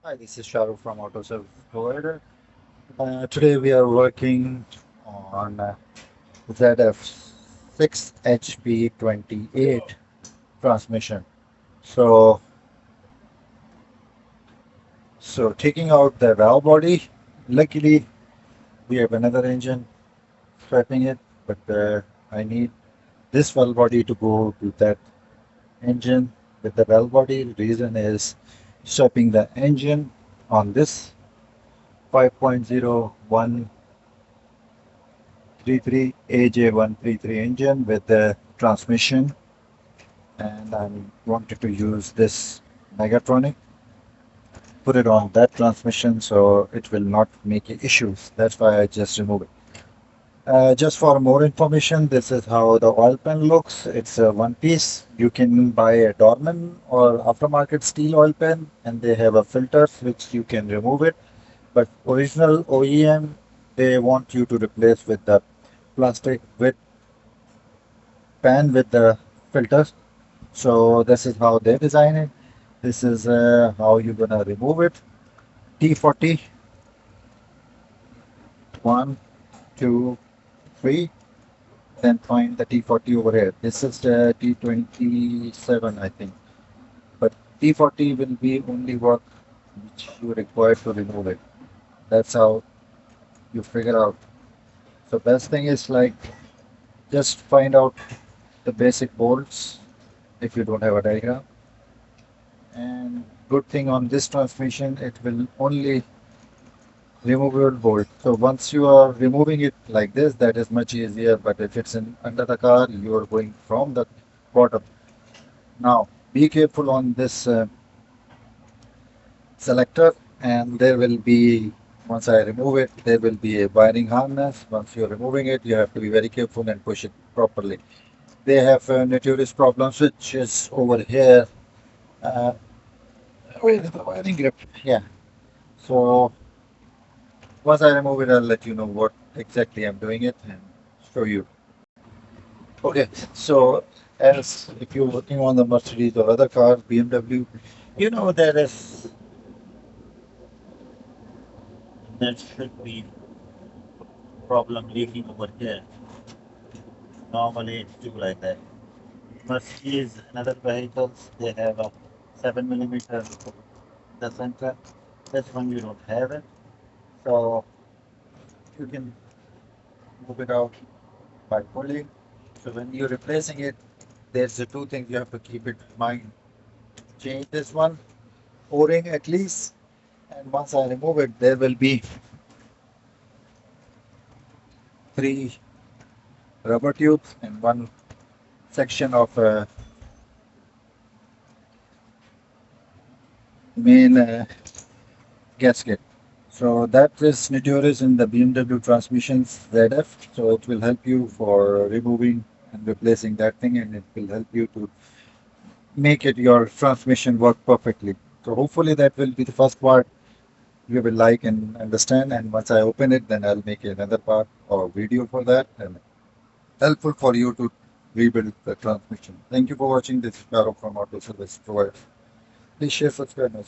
Hi, this is Shahrukh from Auto Service Provider. Today we are working on ZF6HP28 transmission. So, so taking out the valve body, luckily we have another engine swapping it, but I need this valve body to go to that engine with the valve body. The reason is swapping the engine on this 5.01 33 AJ133 engine with the transmission, and I wanted to use this Mechatronic, put it on that transmission so it will not make issues. That's why I just remove it. Just for more information, this is how the oil pan looks. It's a one piece. You can buy a Dorman or aftermarket steel oil pan, and they have a filters which you can remove it. But original OEM, they want you to replace with the plastic with pan with the filters. So this is how they design it. This is how you're gonna remove it. T40, one, two, three. Then find the T40 over here. This is the T27, I think. But T40 will be only work which you require to remove it. That's how you figure out. So best thing is like just find out the basic bolts if you don't have a diagram. And good thing on this transmission, it will only removable bolt. So once you are removing it like this, that is much easier. But if it's in under the car, you are going from the bottom. Now, be careful on this selector, and there will be, once I remove it, there will be a wiring harness. Once you're removing it, you have to be very careful and push it properly. They have notorious problems, which is over here. Uh, where is the wiring grip? Yeah. So once I remove it, I'll let you know what exactly I'm doing it and show you. Okay, so as if you're working on the Mercedes or other cars, BMW, there is there should be problem leaking over here. Normally it's do like that. Mercedes and other vehicles, they have a 7 millimeter in the center. This one you don't have it. So you can move it out by pulling. So when you're replacing it, there's the two things you have to keep it in mind. Change this one, O-ring at least, and once I remove it, there will be three rubber tubes and one section of main gasket. So that is notorious in the BMW transmissions ZF. So it will help you for removing and replacing that thing, and it will help you to make it your transmission work perfectly. So hopefully that will be the first part you will like and understand. And once I open it, then I'll make another part or video for that and helpful for you to rebuild the transmission. Thank you for watching. This is Garo from Auto Service Provider. Please share, subscribe, and